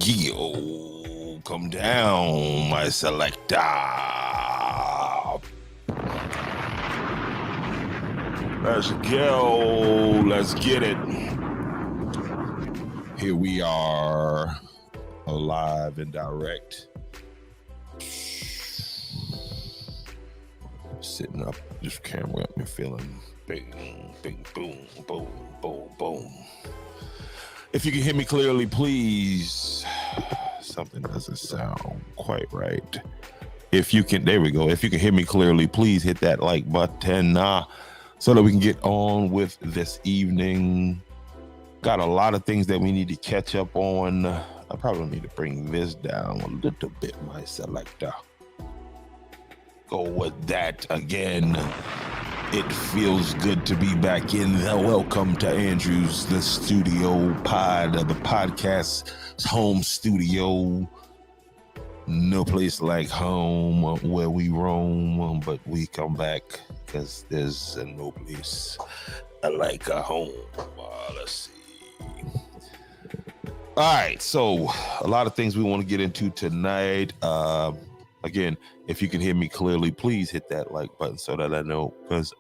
Gio, come down, my selector. Let's go. Let's get it. Here we are, alive and direct. Sitting up, this camera got me feeling bing, bing, boom, boom, boom, boom. If you can hear me clearly, please. Something doesn't sound quite right. If you can, there we go. If you can hear me clearly, please hit that like button so that we can get on with this evening. Got a lot of things that we need to catch up on. I probably need to bring this down a little bit, my selector. Go with that again. It feels good to be back in. Welcome to Andrew's The Studio Pod, the podcast's home studio. No place like home where we roam, but we come back because there's no place like a home. Let's see. All right, so a lot of things we want to get into tonight. Again, if you can hear me clearly, please hit that like button so that I know, because,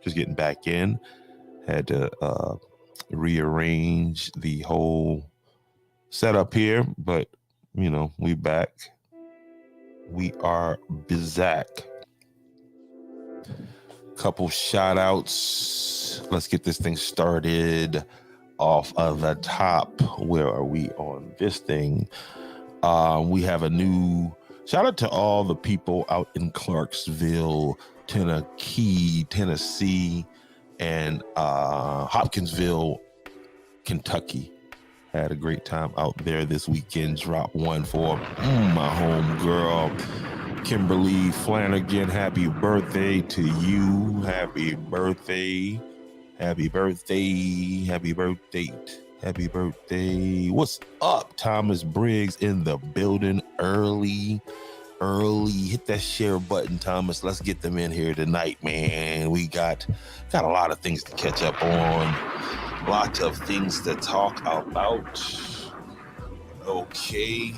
just getting back in, had to rearrange the whole setup here, but, we back. We are Bizak. Couple shout outs. Let's get this thing started off of the top. Where are we on this thing? We have a new shout out to all the people out in Clarksville, Tennessee, and Hopkinsville, Kentucky. Had a great time out there this weekend. Drop one for my home girl, Kimberly Flanagan. Happy birthday to you. Happy birthday. Happy birthday. Happy birthday. Happy birthday. What's up? Thomas Briggs in the building early. Hit that share button, Thomas. Let's get them in here tonight, man. We got a lot of things to catch up on. Lots of things to talk about. Okay.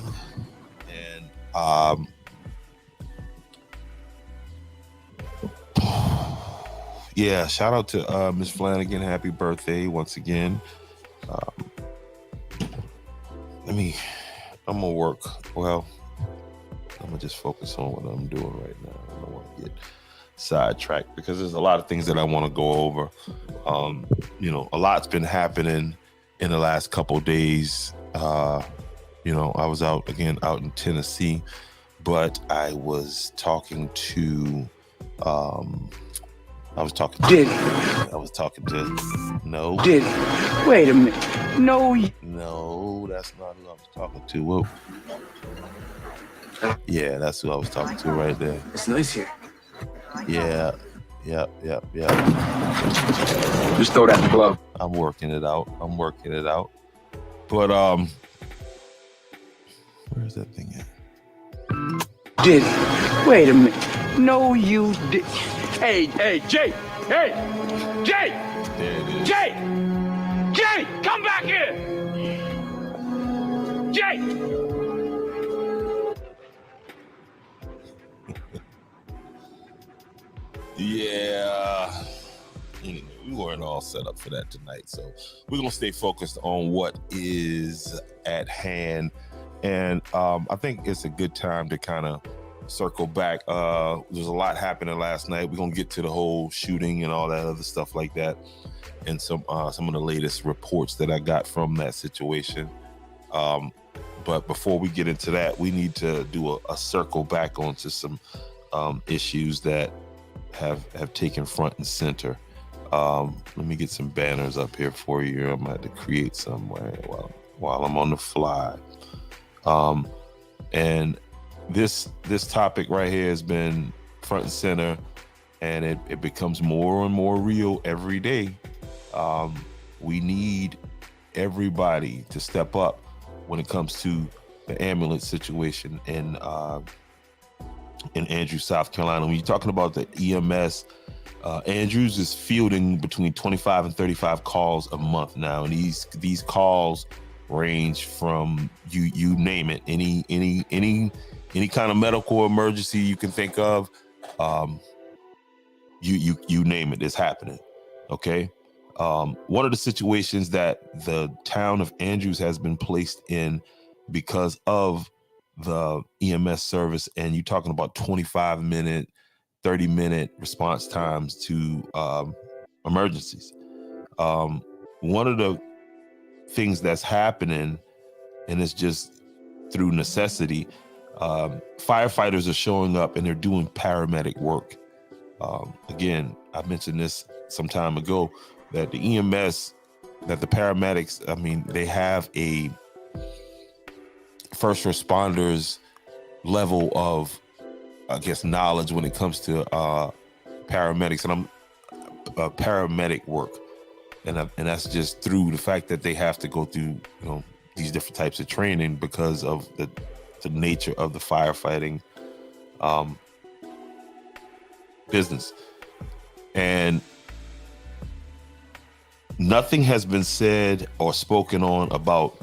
And yeah, shout out to Miss Flanagan. Happy birthday once again. I'm gonna work. Well, I'm gonna just focus on what I'm doing right now. I don't want to get sidetracked because there's a lot of things that I want to go over. A lot's been happening in the last couple of days. I was out in Tennessee, but I was talking to Diddy. No. Diddy. Wait a minute. No, that's not who I was talking to. Whoa. Yeah, that's who I was talking to right there. It's nice here. Yeah. Just throw that glove. I'm working it out. But where's that thing at? Diddy. Wait a minute. No, you did. Hey, Jay. Hey, Jay. There it is. Jay, come back here. Jay. Yeah. We weren't all set up for that tonight, so we're gonna stay focused on what is at hand. And I think it's a good time to kind of circle back. There's a lot happening last night. We're gonna get to the whole shooting and all that other stuff like that, and some of the latest reports that I got from that situation. But before we get into that, we need to do a circle back onto some issues that have taken front and center. Let me get some banners up here for you. I'm gonna have to create some while I'm on the fly. And this topic right here has been front and center, and it becomes more and more real every day. We need everybody to step up when it comes to the ambulance situation in Andrews, South Carolina. When you're talking about the EMS, Andrews is fielding between 25 and 35 calls a month now, and these calls range from you name it, any kind of medical emergency you can think of, you name it, it's happening. Okay. One of the situations that the town of Andrews has been placed in because of the EMS service, and you're talking about 25-minute, 30-minute response times to emergencies. One of the things that's happening, and it's just through necessity, firefighters are showing up and they're doing paramedic work. Again, I mentioned this some time ago, that the EMS, that the paramedics, I mean, they have a first responders level of, I guess, knowledge when it comes to paramedics and paramedic work. And that's just through the fact that they have to go through, these different types of training because of the nature of the firefighting business. And nothing has been said or spoken on about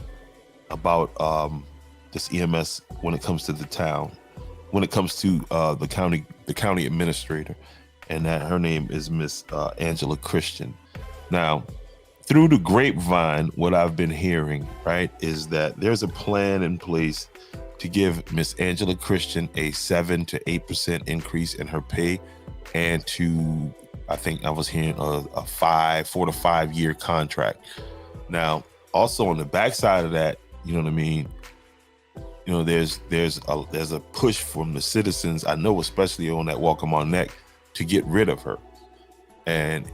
this EMS when it comes to the town, when it comes to the county administrator, and that her name is Miss Angela Christian. Now, through the grapevine, what I've been hearing, right, is that there's a plan in place to give Miss Angela Christian a 7 to 8% increase in her pay, and to, I think I was hearing a 4 to 5 year contract. Now, also on the backside of that, you know what I mean, there's a push from the citizens, I know, especially on that Waccamaw Neck, to get rid of her. And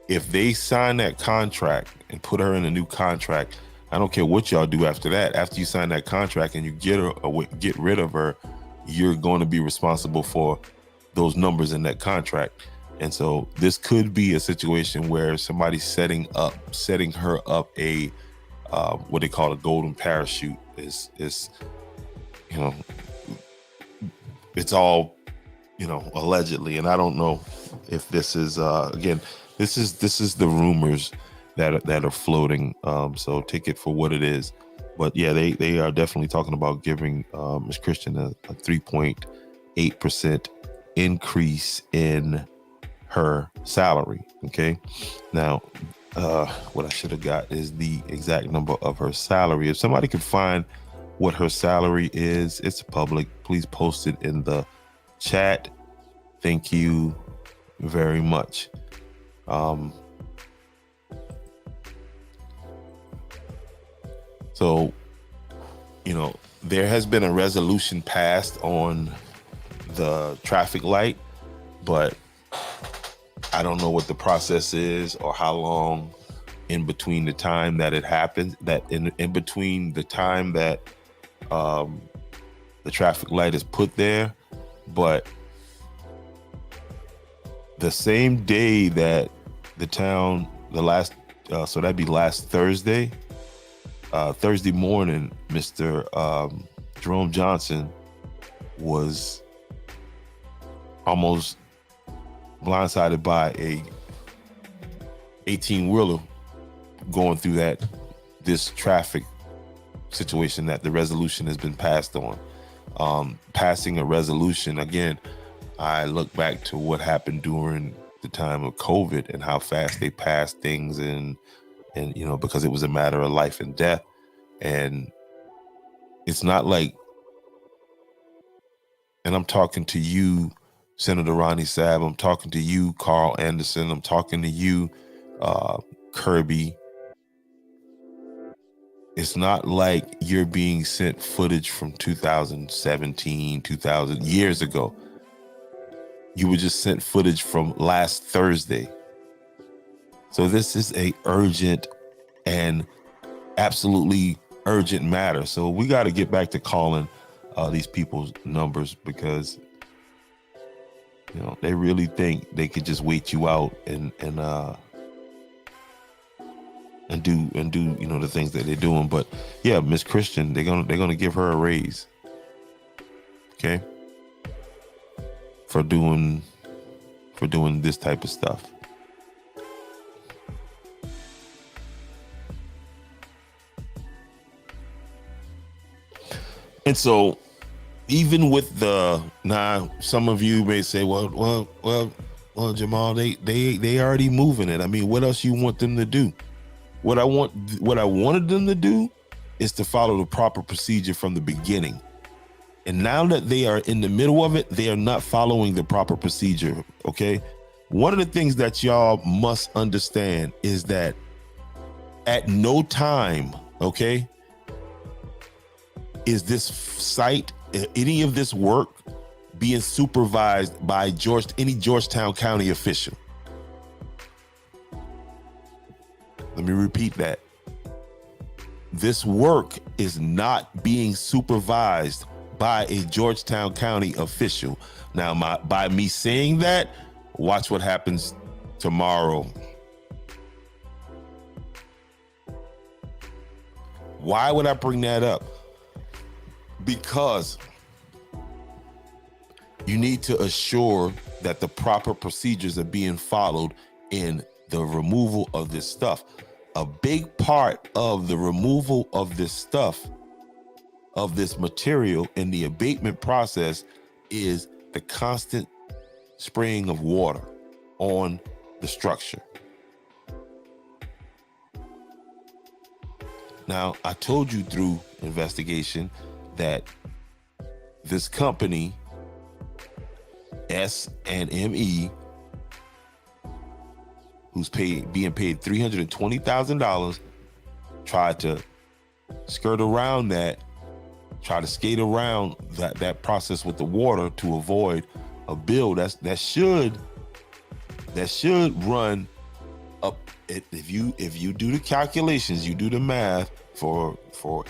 if they sign that contract and put her in a new contract, I don't care what y'all do after that. After you sign that contract and you get rid of her, you're going to be responsible for those numbers in that contract. And so this could be a situation where somebody's setting her up a what they call a golden parachute. Is it's all allegedly, and I don't know if this is again, this is the rumors that are floating, so take it for what it is. But yeah, they are definitely talking about giving Ms. Christian a 3.8% increase in her salary. Okay, now what I should have got is the exact number of her salary. If somebody could find what her salary is, it's public, please post it in the chat. Thank you very much. So, there has been a resolution passed on the traffic light, but I don't know what the process is or how long in between the time that it happens, that in between the time that the traffic light is put there. But the same day that the town, so that'd be last Thursday morning, Mr. Jerome Johnson was almost blindsided by a 18-wheeler going through this traffic situation that the resolution has been passed on. Passing a resolution, again, I look back to what happened during the time of COVID and how fast they passed things, and because it was a matter of life and death. And it's not like, and I'm talking to you, Senator Ronnie Sabb, I'm talking to you, Carl Anderson, I'm talking to you, Kirby. It's not like you're being sent footage from 2017, 2000 years ago. You were just sent footage from last Thursday. So this is a urgent and absolutely urgent matter. So we got to get back to calling these people's numbers, because they really think they could just wait you out and do the things that they're doing. But yeah, Miss Christian, they're gonna give her a raise, okay, for doing this type of stuff. And so even with now some of you may say, well, Jamal, they already moving it. I mean, what else you want them to do? What I wanted them to do is to follow the proper procedure from the beginning. And now that they are in the middle of it, they are not following the proper procedure. Okay. One of the things that y'all must understand is that at no time, okay, is this site, any of this work being supervised by any Georgetown County official. Let me repeat that. This work is not being supervised by a Georgetown County official. Now, by me saying that, watch what happens tomorrow. Why would I bring that up? Because you need to assure that the proper procedures are being followed in the removal of this stuff. A big part of the removal of this stuff, of this material in the abatement process, is the constant spraying of water on the structure. Now, I told you through investigation that this company, S&ME, who's being paid $320,000, tried to skirt around that, try to skate around that process with the water to avoid a bill that should run up. If you do the calculations, you do the math for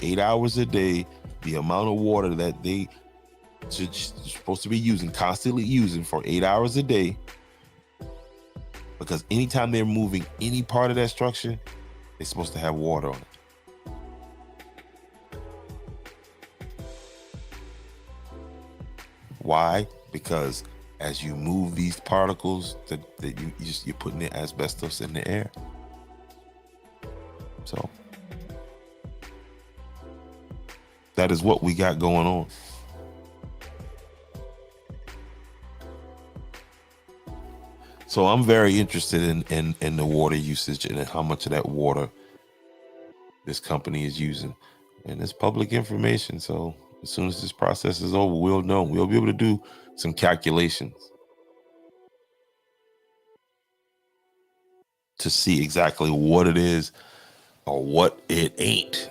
8 hours a day, the amount of water that they supposed to be constantly using for 8 hours a day, because anytime they're moving any part of that structure, they're supposed to have water on it. Why? Because as you move these particles, that you're putting the asbestos in the air. So that is what we got going on. So I'm very interested in the water usage and how much of that water this company is using. And it's public information. So as soon as this process is over, we'll know. We'll be able to do some calculations to see exactly what it is or what it ain't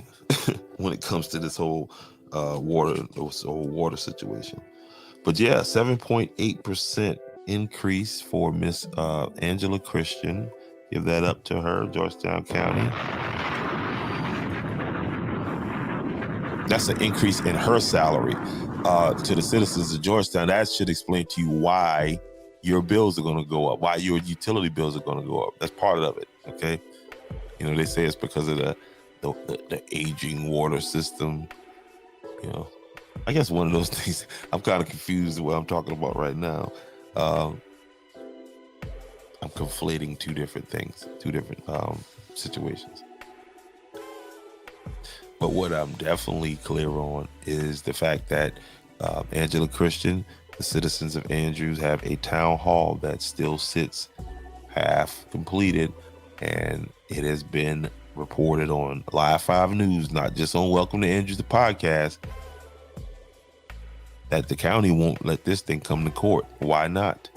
when it comes to this whole water situation. But yeah, 7.8% increase for Miss Angela Christian. Give that up to her, Georgetown County. That's an increase in her salary. To the citizens of Georgetown, that should explain to you why your bills are going to go up, why your utility bills are going to go up. That's part of it, okay? You know, they say it's because of the aging water system. You know, I guess one of those things. I'm kind of confused what I'm talking about right now. I'm conflating two different things, two different situations. But what I'm definitely clear on is the fact that Angela Christian, the citizens of Andrews, have a town hall that still sits half completed, and it has been reported on Live 5 News, not just on Welcome to Andrews, the podcast, that the county won't let this thing come to court. Why not?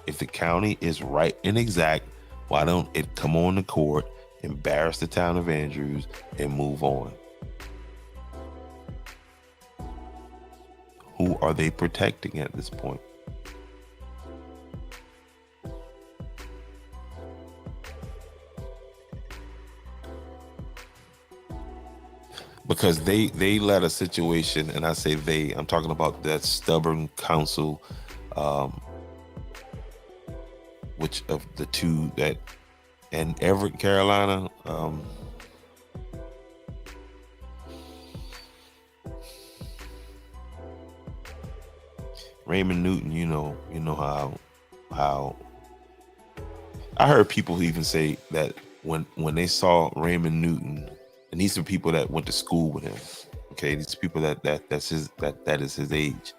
If the county is right and exact, why don't it come on to court, embarrass the town of Andrews, and move on? Who are they protecting at this point? Because they let a situation, and I say they, I'm talking about that stubborn council, which of the two that, and Everett, Carolina, Raymond Newton, you know how I heard people even say that when they saw Raymond Newton, and these are people that went to school with him, Okay, these people that is his age.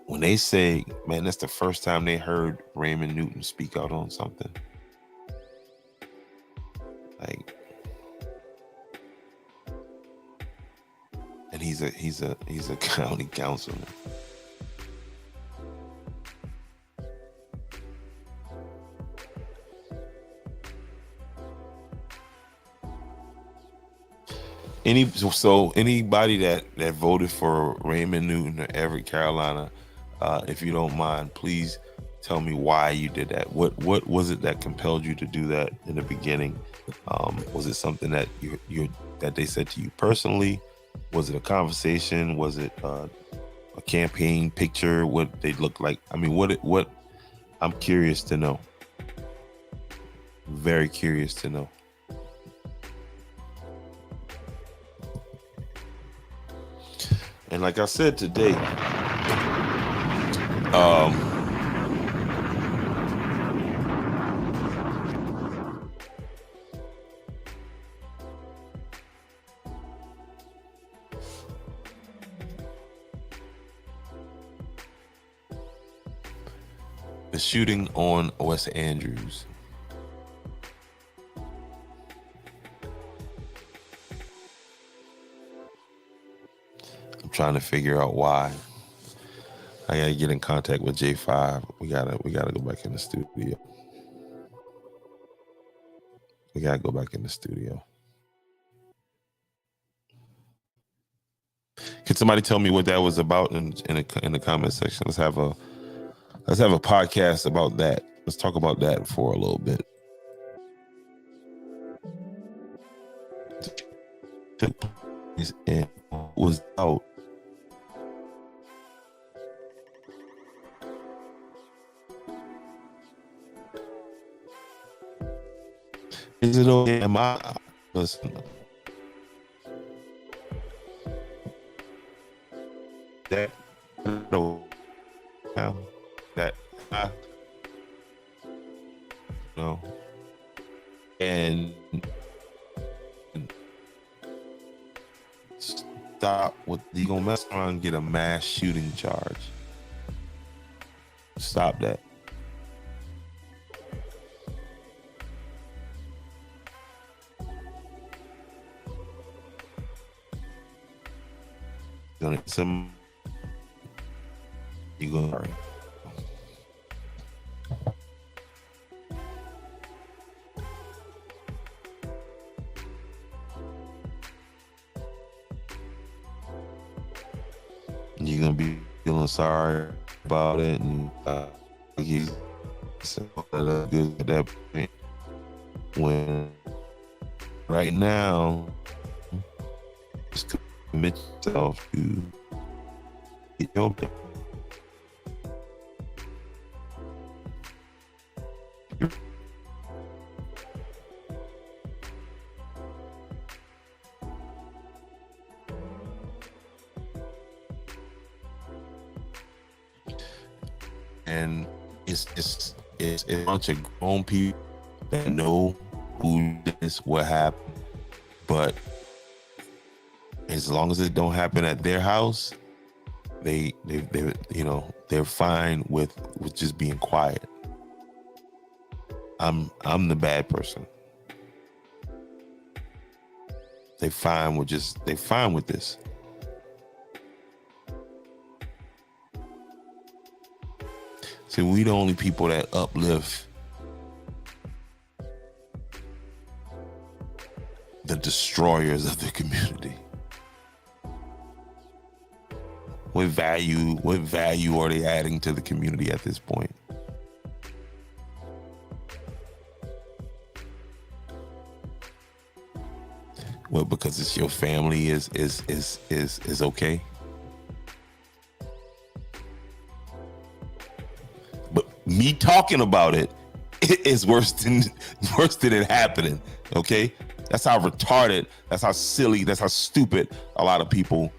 When they say, man, that's the first time they heard Raymond Newton speak out on something. Like, and he's a county councilman. Anybody that voted for Raymond Newton or Everett Carolina, if you don't mind, please tell me why you did that. What was it that compelled you to do that in the beginning? Was it something that that they said to you personally? Was it a conversation? Was it a campaign picture? What they looked like? I mean, what? I'm curious to know. Very curious to know. And like I said today, the shooting on West Andrews. I'm trying to figure out why. I gotta get in contact with J5. We gotta go back in the studio. We gotta go back in the studio. Can somebody tell me what that was about in the comment section? Let's have a podcast about that. Let's talk about that for a little bit. And was out. Is it okay? Am I listen? That no, that I no, and stop with you gonna mess around and get a mass shooting charge. Stop that. Some you gonna you're gonna be feeling sorry about it, and you good at that point. When right now, just commit yourself to get your and it's a bunch of grown people that know who this what happened, but as long as it don't happen at their house, they they're fine with just being quiet. I'm the bad person. They fine with this. See, we the only people that uplift the destroyers of the community. What value are they adding to the community at this point? Well, because it's your family is okay. But me talking about it is worse than it happening. Okay, that's how retarded, that's how silly, that's how stupid a lot of people.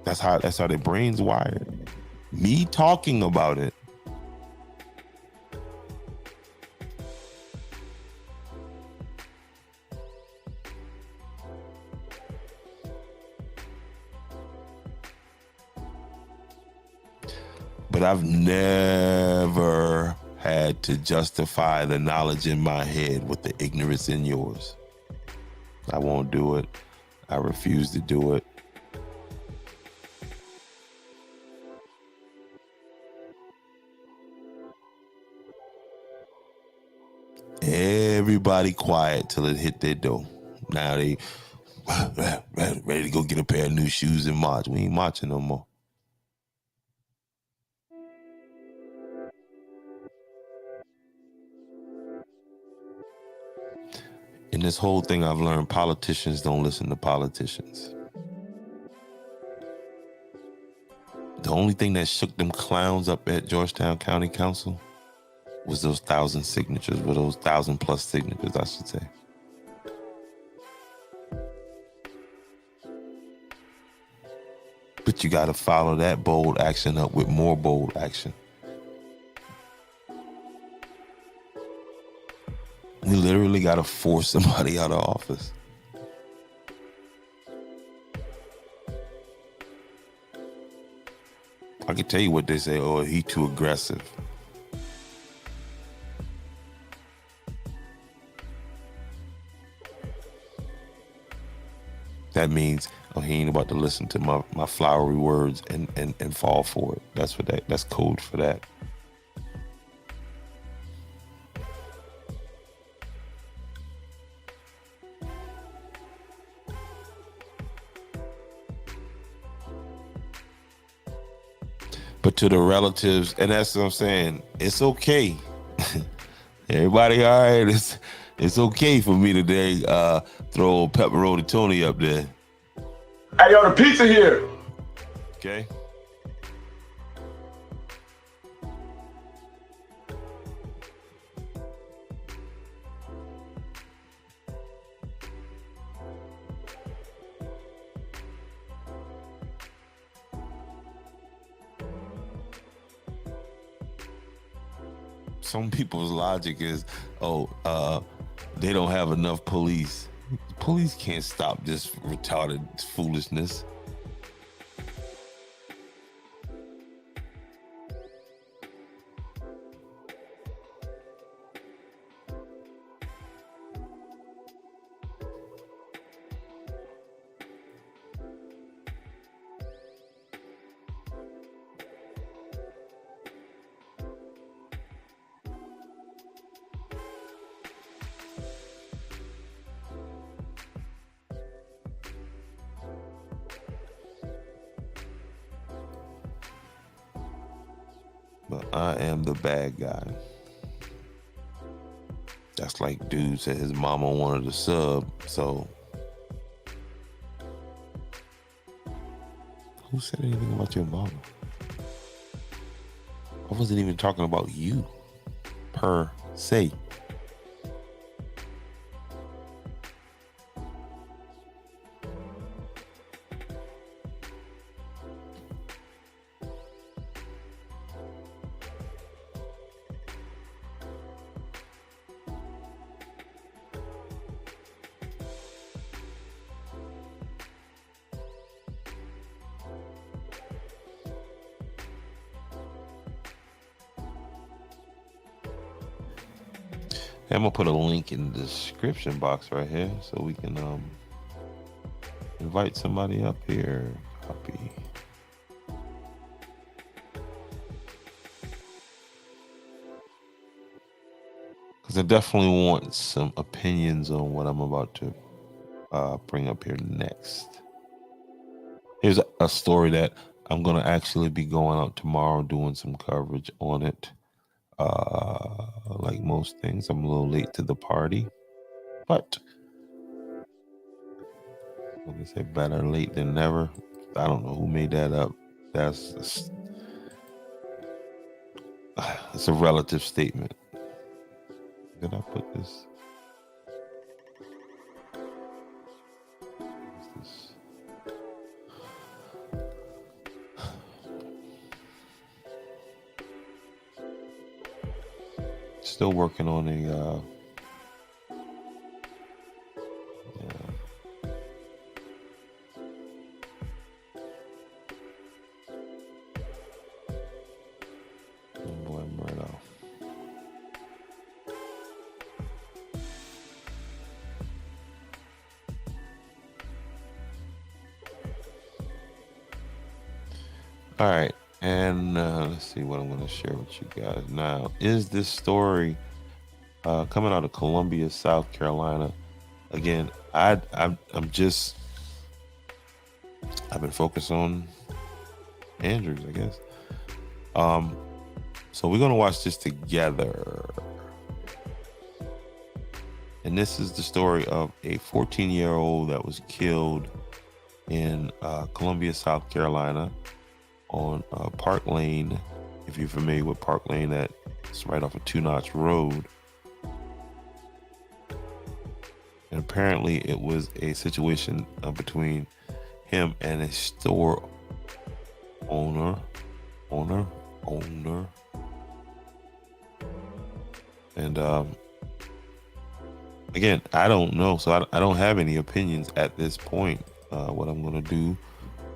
That's how their brains wired. Me talking about it But I've never had to justify the knowledge in my head with the ignorance in yours. I won't do it. I refuse to do it. Everybody quiet till it hit their door. Now they ready to go get a pair of new shoes and march. We ain't marching no more. In this whole thing, I've learned politicians don't listen to politicians. The only thing that shook them clowns up at Georgetown County Council was those 1,000 signatures, or those 1,000+ signatures, I should say. But you got to follow that bold action up with more bold action. We literally got to force somebody out of office. I can tell you what they say, oh, he too aggressive. That means, oh, he ain't about to listen to my flowery words and fall for it. That's code for that. But to the relatives, and that's what I'm saying, it's okay. Everybody all right? It's okay for me today. Throw pepperoni Tony up there. Hey, yo, the pizza here. Okay. Some people's logic is, they don't have enough police. Police can't stop this retarded foolishness. But I am the bad guy. That's like dude said his mama wanted a sub, so who said anything about your mama? I wasn't even talking about you per se. I'm gonna put a link in the description box right here so we can invite somebody up here. Copy. Because I definitely want some opinions on what I'm about to bring up here next. Here's a story that I'm gonna actually be going out tomorrow doing some coverage on it. Like most things, I'm a little late to the party, but let me say better late than never. I don't know who made that up. It's a relative statement. Did I put this? Still working on a All right. And let's see what I'm going to share with you guys now. Is this story coming out of Columbia, South Carolina? Again, I'm just I've been focused on Andrews, I guess. So we're gonna watch this together. And this is the story of a 14-year-old that was killed in Columbia, South Carolina on Park Lane. If you're familiar with Park Lane, that's right off of Two Notch Road. And apparently it was a situation between him and a store owner. And again, I don't know. So I don't have any opinions at this point. What I'm going to do,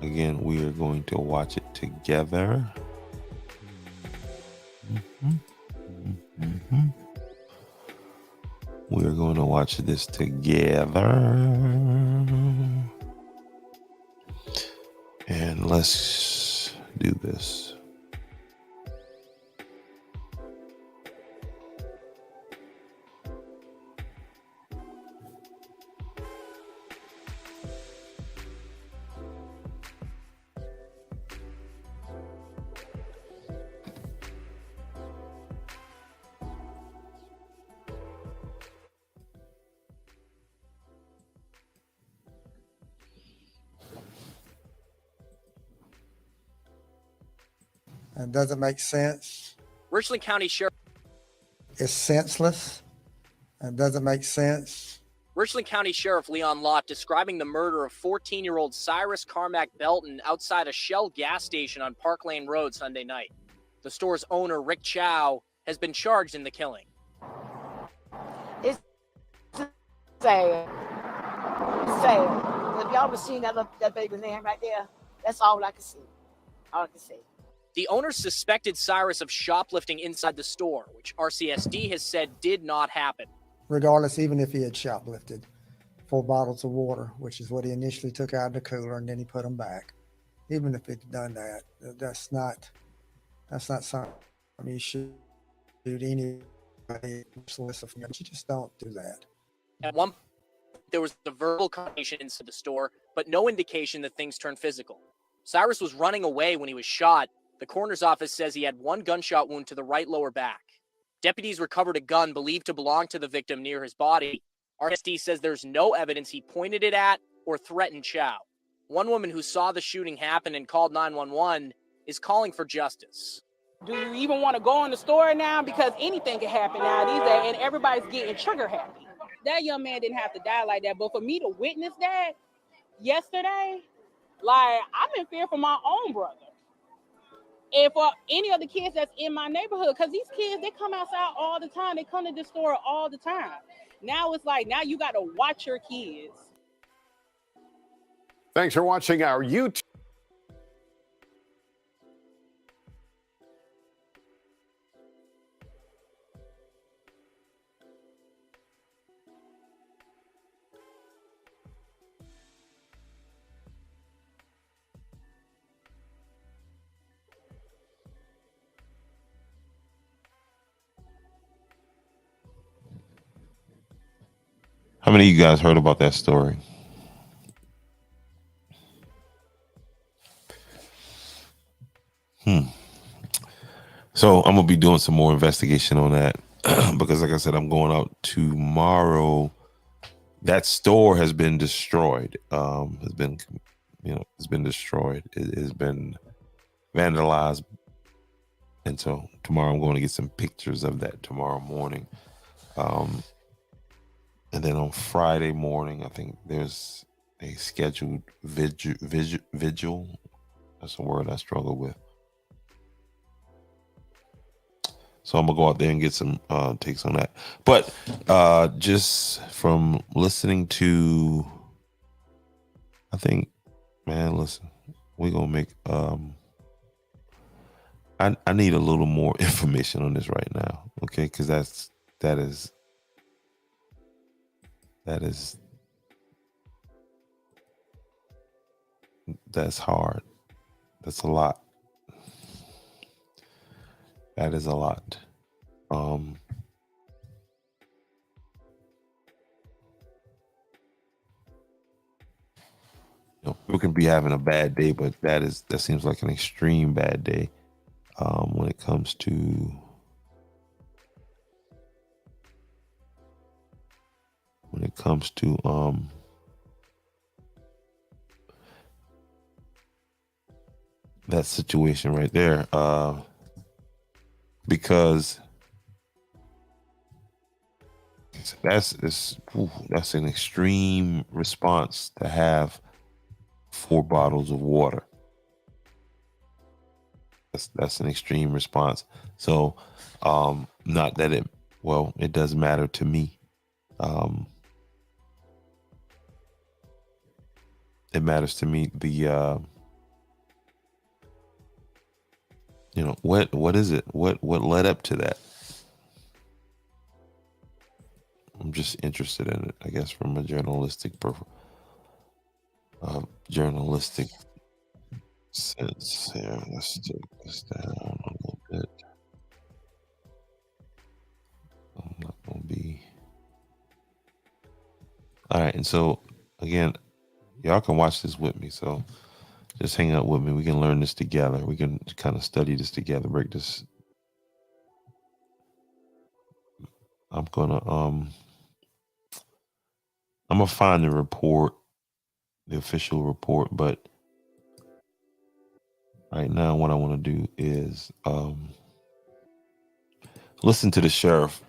again, we are going to watch it together. We are going to watch this together. And let's do this. It doesn't make sense. Richland County Sheriff. It's senseless. It doesn't make sense. Richland County Sheriff Leon Lott describing the murder of 14-year-old Cyrus Carmack Belton outside a Shell gas station on Park Lane Road Sunday night. The store's owner, Rick Chow, has been charged in the killing. It's sad. It's sad. If y'all would seen that baby's name right there, that's all I can see. All I can see. The owner suspected Cyrus of shoplifting inside the store, which RCSD has said did not happen. Regardless, even if he had shoplifted 4 bottles of water, which is what he initially took out of the cooler and then he put them back. Even if he'd done that, that's not something you should do to anybody. You just don't do that. At one point, there was a verbal confrontation inside the store, but no indication that things turned physical. Cyrus was running away when he was shot. The coroner's office says he had 1 gunshot wound to the right lower back. Deputies recovered a gun believed to belong to the victim near his body. RSD says there's no evidence he pointed it at or threatened Chow. One woman who saw the shooting happen and called 911 is calling for justice. Do you even want to go in the store now? Because anything can happen now these days, and everybody's getting trigger happy. That young man didn't have to die like that, but for me to witness that yesterday, like, I'm in fear for my own brother. And for any of the kids that's in my neighborhood, because these kids, they come outside all the time. They come to the store all the time. Now it's like, now you got to watch your kids. Thanks for watching our YouTube. How many of you guys heard about that story? So I'm gonna be doing some more investigation on that because, like I said, I'm going out tomorrow. That store has been destroyed. It's been destroyed. It has been vandalized, and so tomorrow I'm going to get some pictures of that tomorrow morning. And then on Friday morning, I think there's a scheduled vigil. That's a word I struggle with. So I'm gonna go out there and get some takes on that. But just from listening to, I think, man, listen, we're gonna make. I need a little more information on this right now, okay? Because that is that's hard. That's a lot. That is a lot. People can be having a bad day, but that seems like an extreme bad day when it comes to that situation right there, because that's an extreme response to have 4 bottles of water. That's an extreme response. So, not that it does matter to me. It matters to me what is it? What led up to that? I'm just interested in it, I guess, from a journalistic sense. Here, let's take this down a little bit. I'm not gonna be. All right, and so again, y'all can watch this with me. So just hang out with me. We can learn this together. We can kind of study this together, break this. I'm gonna find the report, the official report, but right now what I want to do is listen to the sheriff.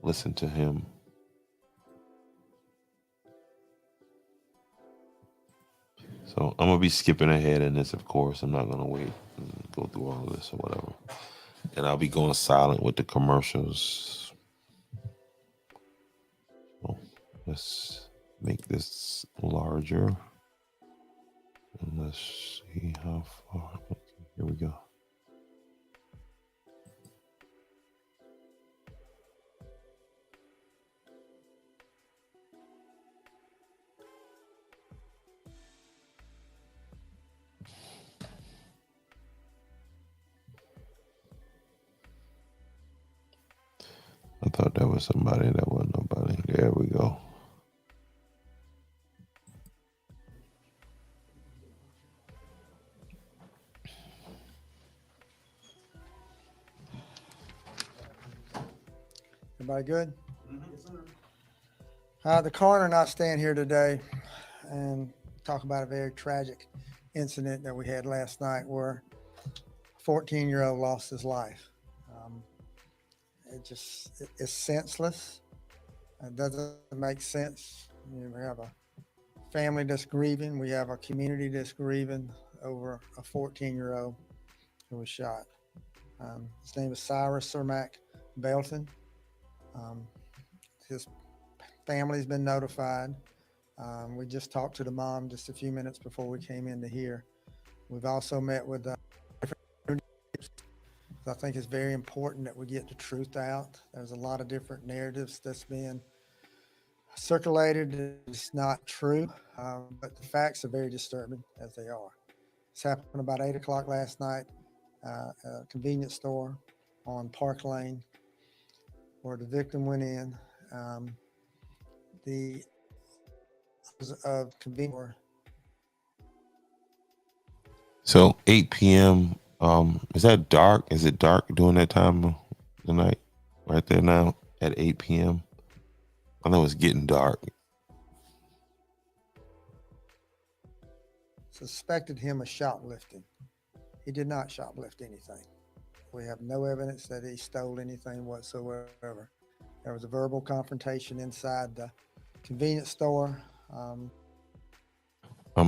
Listen to him. So I'm gonna be skipping ahead in this, of course. I'm not gonna wait and go through all of this or whatever. And I'll be going silent with the commercials. So let's make this larger. And let's see how far. Okay, here we go. I thought that was somebody. That wasn't nobody. There we go. Everybody good? The coroner not staying here today and talk about a very tragic incident that we had last night where a 14-year-old lost his life. It's senseless. It doesn't make sense. We have a family that's grieving. We have a community that's grieving over a 14-year-old who was shot. His name is Cyrus Cermak Belton. His family's been notified. We just talked to the mom just a few minutes before we came into here. We've also met with I think it's very important that we get the truth out. There's a lot of different narratives that's been circulated. It's not true, but the facts are very disturbing as they are. This happened about 8 o'clock last night at a convenience store on Park Lane where the victim went in. The of convenience. So 8 p.m. Is that dark? Is it dark during that time of the night? Right there now at 8 p.m. I know it's getting dark. Suspected him of shoplifting. He did not shoplift anything. We have no evidence that he stole anything whatsoever. There was a verbal confrontation inside the convenience store. I'm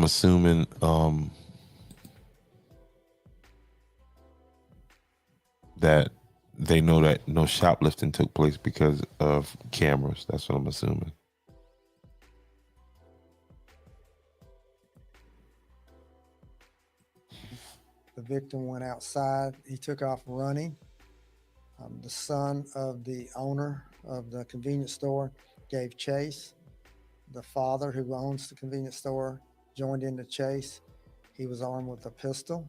assuming that they know that no shoplifting took place because of cameras. That's what I'm assuming. The victim went outside. He took off running. The son of the owner of the convenience store gave chase. The father, who owns the convenience store, joined in the chase. He was armed with a pistol.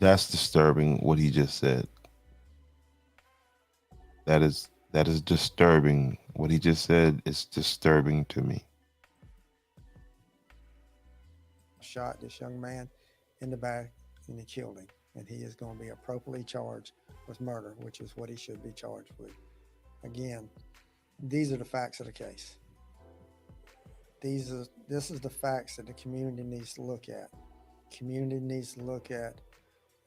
That's disturbing what he just said. That is disturbing. What he just said is disturbing to me. Shot this young man in the back and he killed him. And he is going to be appropriately charged with murder, which is what he should be charged with. Again, these are the facts of the case. This is the facts that the community needs to look at. Community needs to look at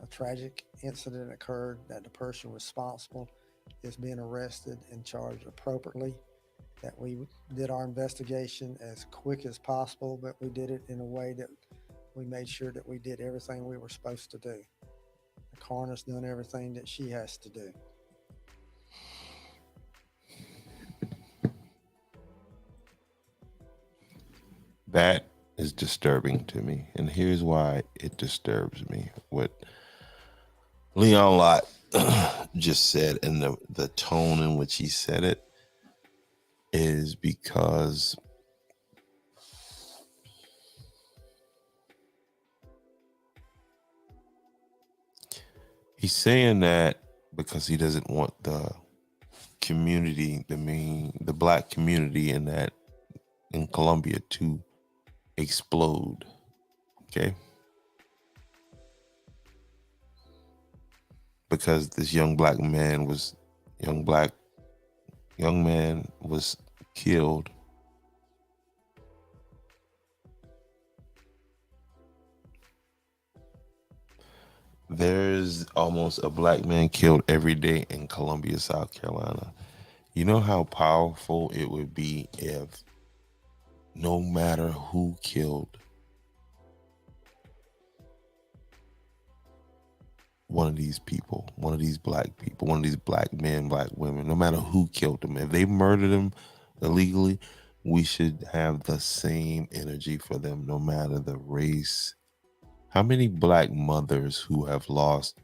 a tragic incident occurred, that the person responsible is being arrested and charged appropriately, that we did our investigation as quick as possible, but we did it in a way that we made sure that we did everything we were supposed to do. The coroner's done everything that she has to do. That is disturbing to me. And here's why it disturbs me. What Leon Lott just said, and the tone in which he said it, is because he's saying that because he doesn't want the community, the black community in Colombia to explode. Okay? Because this young man was killed. There's almost a black man killed every day in Columbia, South Carolina. You know how powerful it would be if no matter who killed one of these people, one of these black people, one of these black men, black women, no matter who killed them, if they murdered them illegally, we should have the same energy for them, no matter the race. How many black mothers who have lost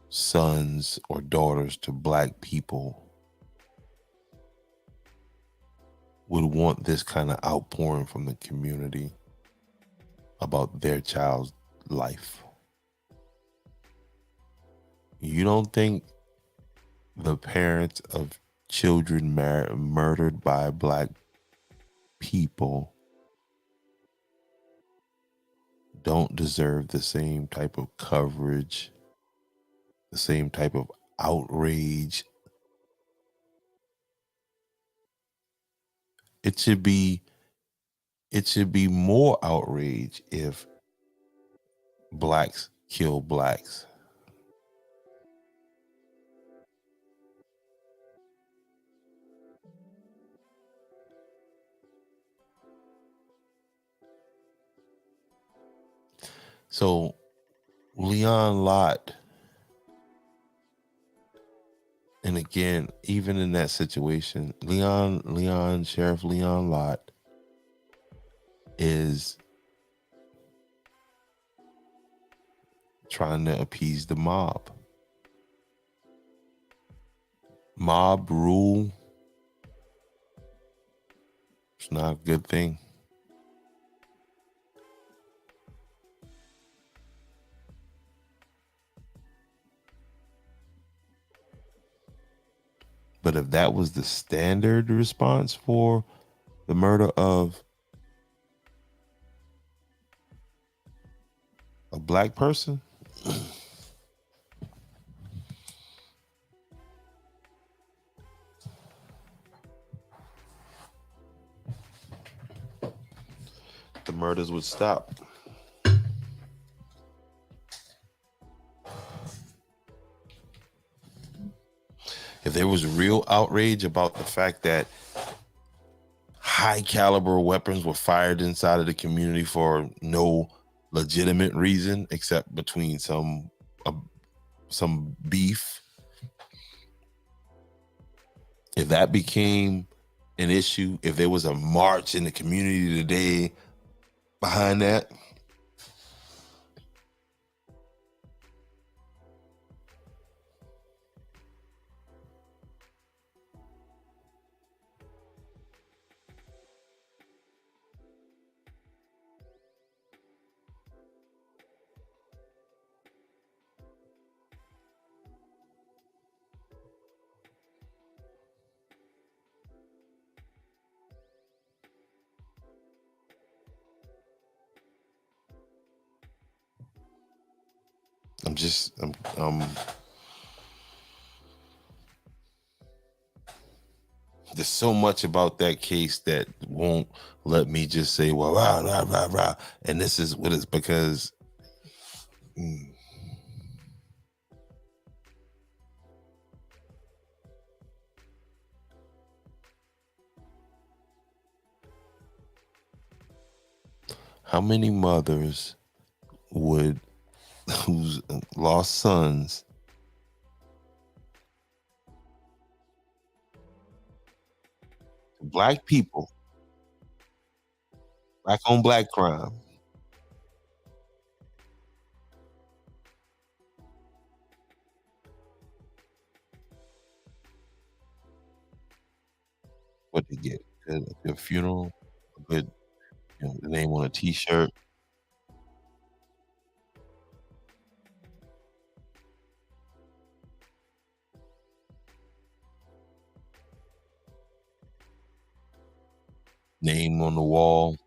sons or daughters to black people would want this kind of outpouring from the community about their child's life? You don't think the parents of children murdered by black people don't deserve the same type of coverage, the same type of outrage? It should be more outrage if blacks kill blacks. So Leon Lott, and again, even in that situation, Sheriff Leon Lott is trying to appease the mob. Mob rule, it's not a good thing. But if that was the standard response for the murder of a black person, the murders would stop. If there was real outrage about the fact that high caliber weapons were fired inside of the community for no legitimate reason except between some beef, if that became an issue, if there was a march in the community today behind that, there's so much about that case that won't let me just say, well, rah, rah, rah, rah. And this is what it's because how many mothers would who's lost sons to black people, black on black crime, what they get? A good funeral, a good, the name on a T-shirt. Name on the wall.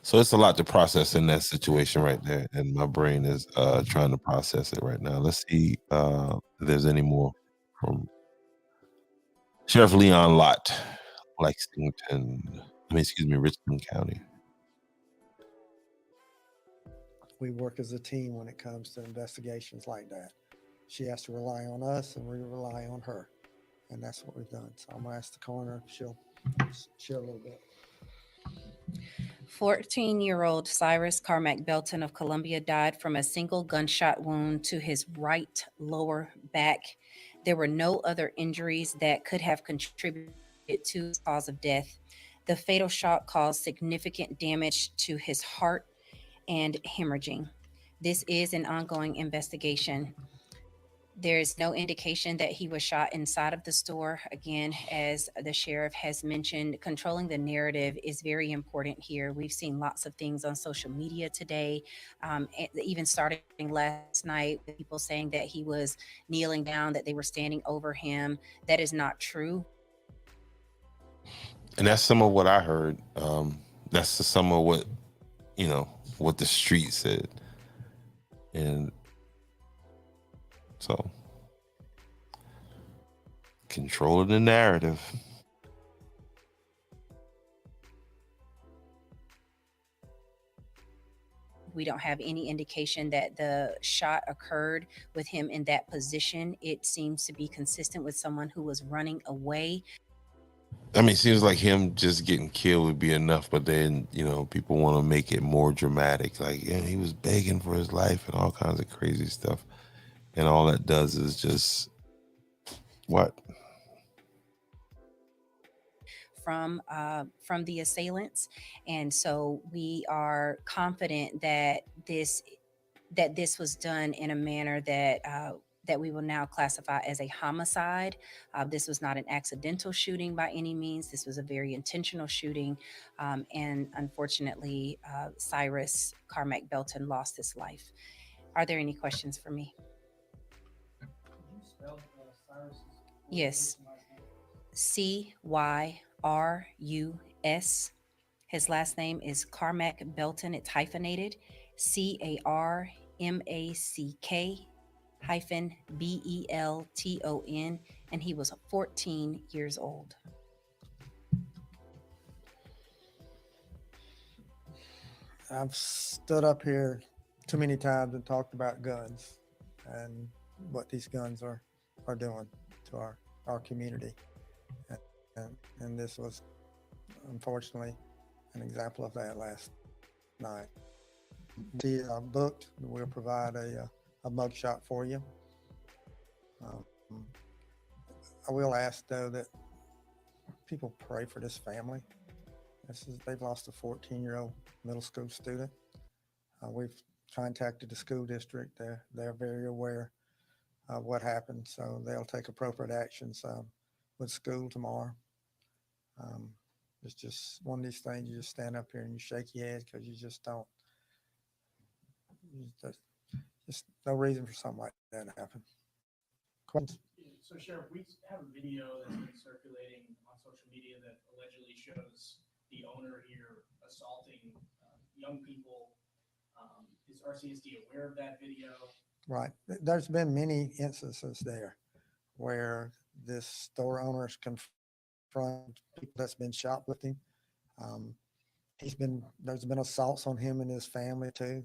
So it's a lot to process in that situation right there, and my brain is trying to process it right now. Let's see if there's any more from Sheriff Leon Lott, Richmond County. We work as a team when it comes to investigations like that. She has to rely on us, and we rely on her, and that's what we've done. So I'm gonna ask the coroner if she'll share a little bit. 14-year-old Cyrus Carmack Belton of Columbia died from a single gunshot wound to his right lower back. There were no other injuries that could have contributed to his cause of death. The fatal shot caused significant damage to his heart and hemorrhaging. This is an ongoing investigation. There is no indication that he was shot inside of the store. Again, as the sheriff has mentioned, controlling the narrative is very important here. We've seen lots of things on social media today, even starting last night, with people saying that he was kneeling down, that they were standing over him. That is not true. And that's some of what I heard. That's some of what, what the street said. And so, controlling the narrative. We don't have any indication that the shot occurred with him in that position. It seems to be consistent with someone who was running away. I mean, it seems like him just getting killed would be enough, but then, people want to make it more dramatic. Like, yeah, he was begging for his life and all kinds of crazy stuff. And all that does is just, what? From the assailants, and so we are confident that this was done in a manner that we will now classify as a homicide. This was not an accidental shooting by any means. This was a very intentional shooting, and unfortunately, Cyrus Carmack Belton lost his life. Are there any questions for me? Yes. Cyrus. His last name is Carmack Belton. It's hyphenated. CARMACK-BELTON. And he was 14 years old. I've stood up here too many times and talked about guns and what these guns are doing to our community. And this was, unfortunately, an example of that last night. See, booked. We'll provide a mugshot for you. I will ask, though, that people pray for this family. They've lost a 14-year-old middle school student. We've contacted the school district. They're very aware of what happened, so they'll take appropriate actions. with school tomorrow. It's just one of these things. You just stand up here and you shake your head because you just don't. Just no reason for something like that to happen. Questions? So, Sheriff, we have a video that's been circulating on social media that allegedly shows the owner here assaulting young people. Is RCSD aware of that video? Right. There's been many instances there where this store owner has confronted people that's been shoplifting. There's been assaults on him and his family too.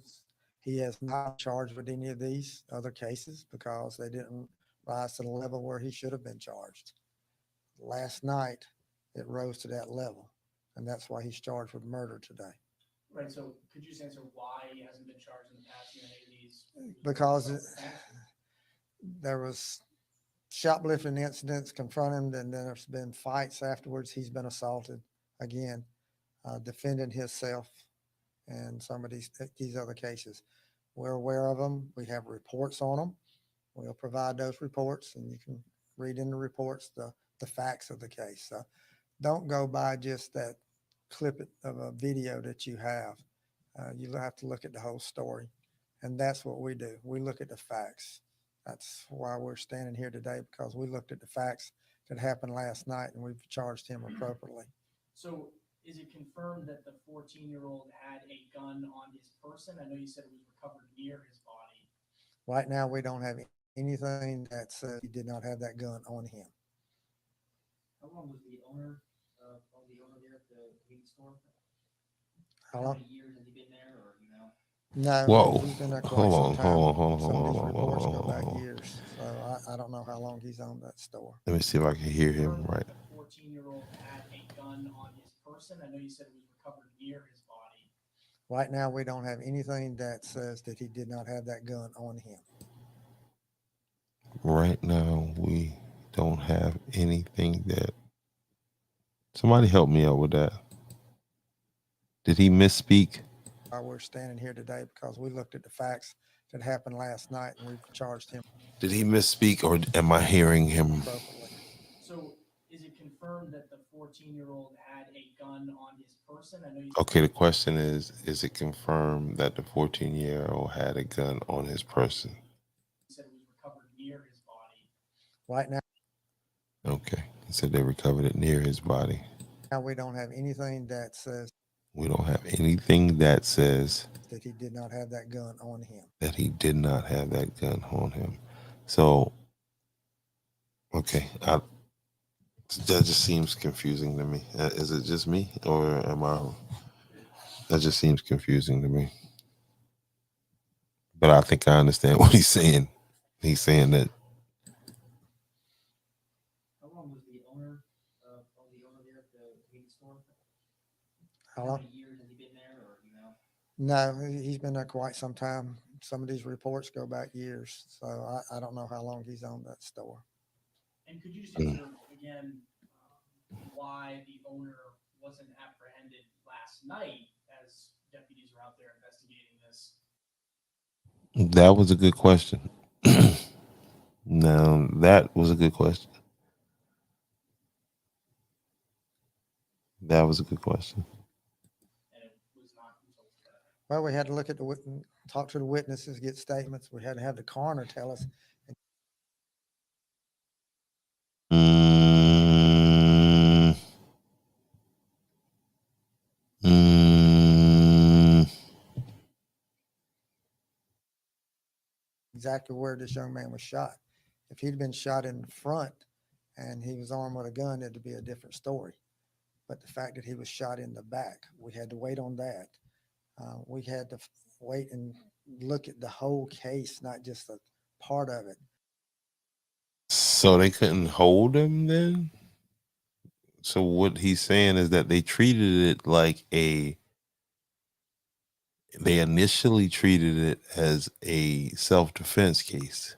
He has not been charged with any of these other cases because they didn't rise to the level where he should have been charged. Last night, it rose to that level, and that's why he's charged with murder today. Right. So, could you just answer why he hasn't been charged in the past in any of these? Because there was shoplifting incidents confronting him, and then there's been fights afterwards. He's been assaulted again, defending himself, and some of these other cases. We're aware of them. We have reports on them. We'll provide those reports, and you can read in the reports the facts of the case. So don't go by just that clip of a video that you have. You have to look at the whole story, and that's what we do. We look at the facts. That's why we're standing here today, because we looked at the facts that happened last night, and we've charged him appropriately. So, is it confirmed that the 14-year-old had a gun on his person? I know you said it was recovered near his body. Right now, we don't have anything that says he did not have that gun on him. How long was the owner there at the weed store? How long? How many years has he been there, or you know? No, Whoa. he's been there quite Hold some on, time. hold on, hold on, Some of hold these on, reports hold go on, back hold on. years, so I don't know how long he's owned that store. Let me see if I can hear him right. The 14-year-old had a gun on his person. I know you said it was recovered near his body. Right now, we don't have anything that says that he did not have that gun on him. Right now, we don't have anything that. Somebody help me out with that. Did he misspeak? We're standing here today because we looked at the facts that happened last night, and we've charged him Did he misspeak, or am I hearing him? appropriately. So, is it confirmed that the 14-year-old had a gun on his person? I know you Okay, the question is it confirmed that the 14-year-old had a gun on his person? said it was recovered near his body. Right now, Okay, he said they recovered it near his body. we don't have anything that says We don't have anything that says that he did not have that gun on him. that he did not have that gun on him. So, okay, that just seems confusing to me. Is it just me, or am I? That just seems confusing to me. But I think I understand what he's saying. He's saying that. How long was the owner there at the weed store? How How long? many years has he been there, or you know? No, he's been there quite some time. Some of these reports go back years, so I don't know how long he's owned that store. And could you just answer again why the owner wasn't apprehended last night as deputies are out there investigating this? That was a good question. No, that was a good question. That was a good question. And it was not until today. Well, we had to look at talk to the witnesses, get statements. We had to have the coroner tell us. Exactly where this young man was shot. If he'd been shot in front and he was armed with a gun, it'd be a different story. But the fact that he was shot in the back, we had to wait on that. We had to wait and look at the whole case, not just a part of it. So they couldn't hold him then? So what he's saying is that they treated it like they initially treated it as a self-defense case.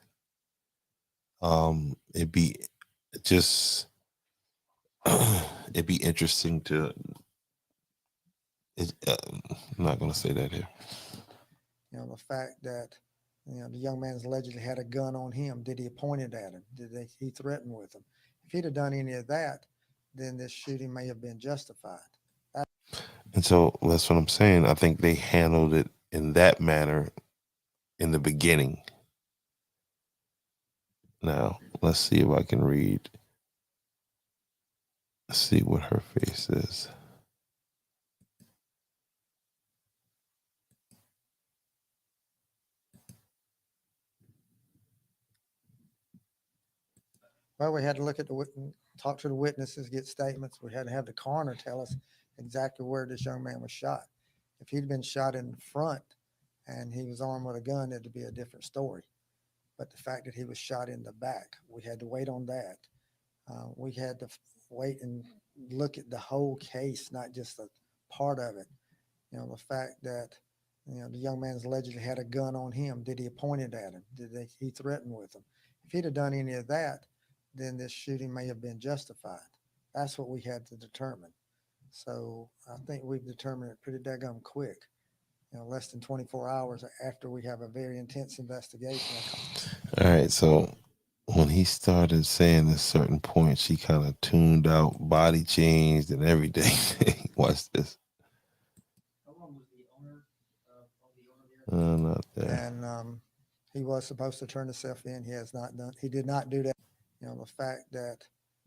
It'd be just it'd be interesting to I'm not going to say that here. You know, the fact that, you know, the young man's allegedly had a gun on him. Did he point it at him? He threaten with him? If he'd have done any of that, then this shooting may have been justified. And so that's what I'm saying. I think they handled it in that manner in the beginning. Now, let's see if I can read. Let's see what her face is. Well, we had to look at talk to the witnesses, get statements. We had to have the coroner tell us exactly where this young man was shot. If he'd been shot in front and he was armed with a gun, it'd be a different story. But the fact that he was shot in the back, we had to wait on that. We had to wait and look at the whole case, not just a part of it. You know, the fact that, you know, the young man's allegedly had a gun on him. Did he point it at him? He threaten with him? If he'd have done any of that, then this shooting may have been justified. That's what we had to determine. So I think we've determined it pretty daggum quick. You know, less than 24 hours after we have a very intense investigation. All right, so when he started saying a certain point, she kind of tuned out, body changed, and everything. Watch this. How long was the owner there? Not there. And he was supposed to turn himself in. He has not done. He did not do that. You know, the fact that,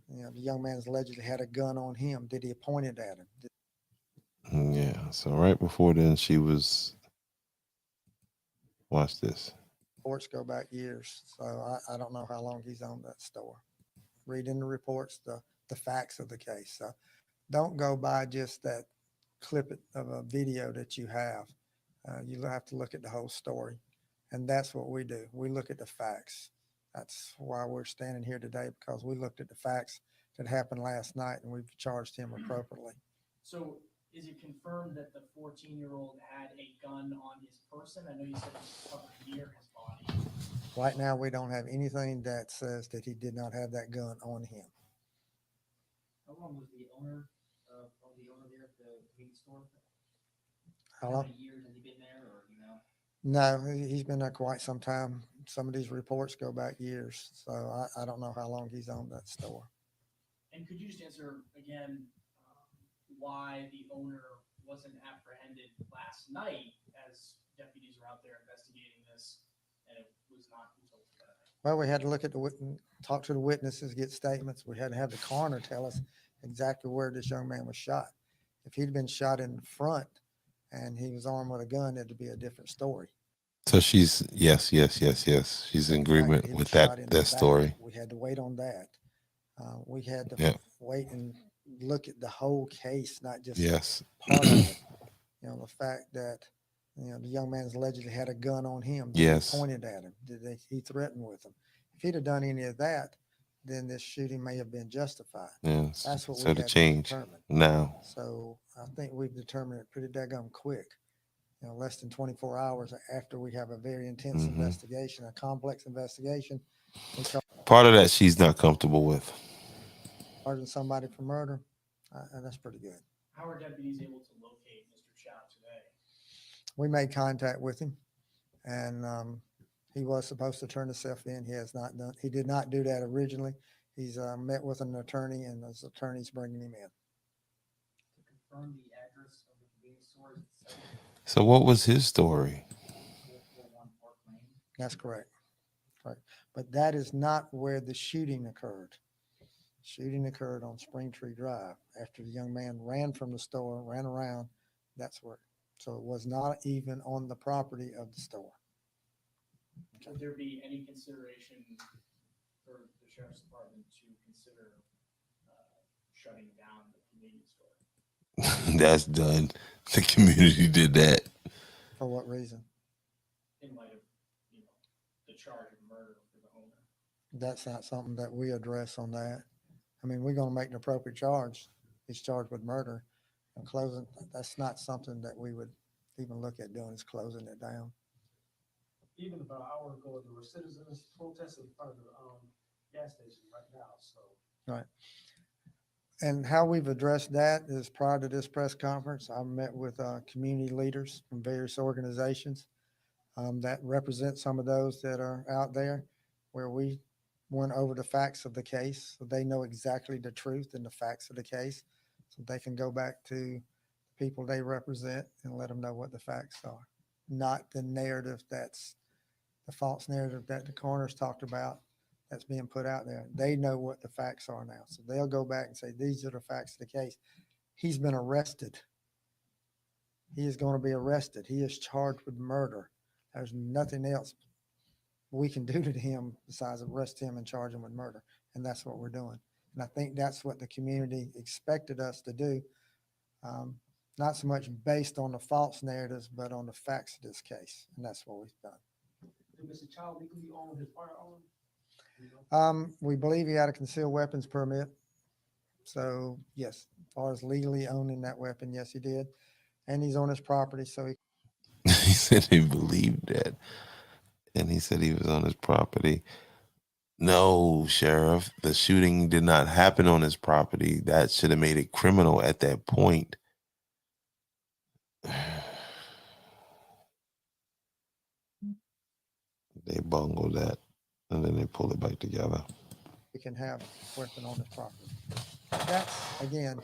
you know, the young man's allegedly had a gun on him. Did he point it at him? Yeah. So right before then, she was. Watch this. Reports go back years, so I don't know how long he's owned that store. Reading the reports, the facts of the case. So don't go by just that clip of a video that you have. You have to look at the whole story, and that's what we do. We look at the facts. That's why we're standing here today, because we looked at the facts that happened last night, and we've charged him appropriately. So is it confirmed that the 14-year-old had a gun on his person? I know you said it was covered near his body. Right now, we don't have anything that says that he did not have that gun on him. How long was the owner there at the meat store? How How long? many years has he been there, or you know? No, he's been there quite some time. Some of these reports go back years, so I don't know how long he's owned that store. And could you just answer again why the owner wasn't apprehended last night, as deputies are out there investigating this, and it was not until today? Well, we had to look at talk to the witnesses, get statements. We had to have the coroner tell us exactly where this young man was shot. If he'd been shot in front and he was armed with a gun, it'd be a different story. So she's yes. She's in agreement with that story. We had to wait on that. We had to wait and look at the whole case, not just part of it. You know, the fact that, you know, the young man's allegedly had a gun on him. Did he pointed at him? He threaten with him? If he'd have done any of that, then this shooting may have been justified. Yes. That's what so we to had change to determine. now. So I think we've determined it pretty daggum quick. You know, less than 24 hours after we have a very intense investigation, a complex investigation. Part of that she's not comfortable with. Charging somebody for murder, that's pretty good. How are deputies able to locate Mr. Chow today? We made contact with him, and he was supposed to turn himself in. He has not done. He did not do that originally. He's met with an attorney, and his attorney's bringing him in. To confirm the address of the convenience store is itself. So what was his story? 441 Park Lane. That's correct. Right. But that is not where the shooting occurred. Shooting occurred on Springtree Drive after the young man ran from the store, ran around. That's where. So it was not even on the property of the store. Okay. Would there be any consideration for the sheriff's department to consider shutting down the convenience store? That's done. The community did that. For what reason? In light of, you know, the charge of murder for the owner. That's not something that we address on that. I mean, we're going to make an appropriate charge. He's charged with murder. And closing, that's not something that we would even look at doing, is closing it down. Even about an hour ago, there were citizens protesting in front of the gas station right now. So. Right. And how we've addressed that is prior to this press conference, I met with community leaders from various organizations that represent some of those that are out there, where we went over the facts of the case, so they know exactly the truth and the facts of the case, so they can go back to the people they represent and let them know what the facts are, not the narrative that's the false narrative that the coroner's talked about that's being put out there. They know what the facts are now, so they'll go back and say, these are the facts of the case. He's been arrested. He is going to be arrested. He is charged with murder. There's nothing else we can do to him besides arrest him and charge him with murder. And that's what we're doing. And I think that's what the community expected us to do. Not so much based on the false narratives, but on the facts of this case. And that's what we've done. Did Mr. Child legally own his firearm? We believe he had a concealed weapons permit. So yes, as far as legally owning that weapon, yes, he did. And he's on his property, so he He said he believed that. And he said he was on his property. No, Sheriff, the shooting did not happen on his property. That should have made it criminal at that point. They bungled that, and then they pulled it back together. can have a weapon on his property. That's, again,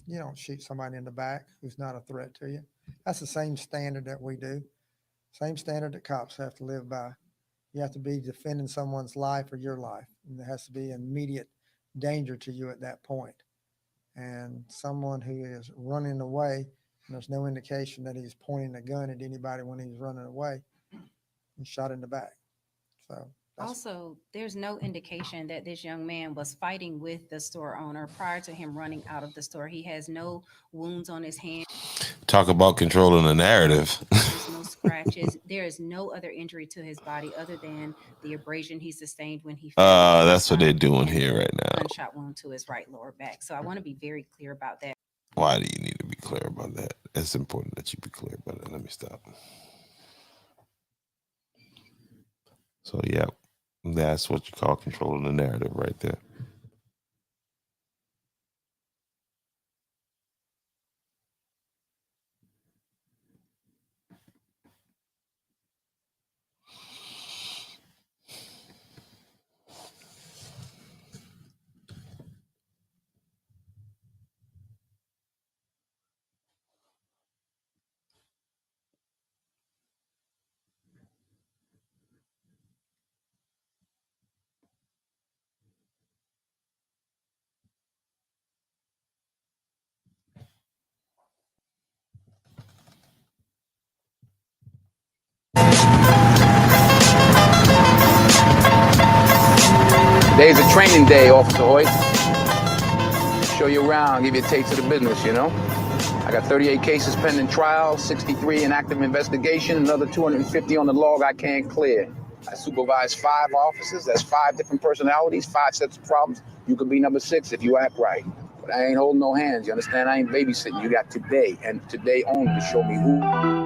you don't shoot somebody in the back who's not a threat to you. That's the same standard that we do. Same standard that cops have to live by. You have to be defending someone's life or your life. And there has to be immediate danger to you at that point. And someone who is running away, and there's no indication that he's pointing a gun at anybody when he's running away, and shot in the back. So also, there's no indication that this young man was fighting with the store owner prior to him running out of the store. He has no wounds on his hand. Talk about controlling the narrative. There's no scratches. There is no other injury to his body other than the abrasion he sustained when he fell. That's what they're doing here right now. Gunshot wound to his right lower back. So I want to be very clear about that. Why do you need to be clear about that? It's important that you be clear about it. Let me stop. So, yeah, that's what you call controlling the narrative right there. Today's a training day, Officer Hoyt. Show you around, give you a taste of the business, you know? I got 38 cases pending trial, 63 in active investigation, another 250 on the log I can't clear. I supervise 5 officers, that's 5 different personalities, 5 sets of problems. You could be number 6 if you act right. But I ain't holding no hands, you understand? I ain't babysitting. You got today, and today only, to show me who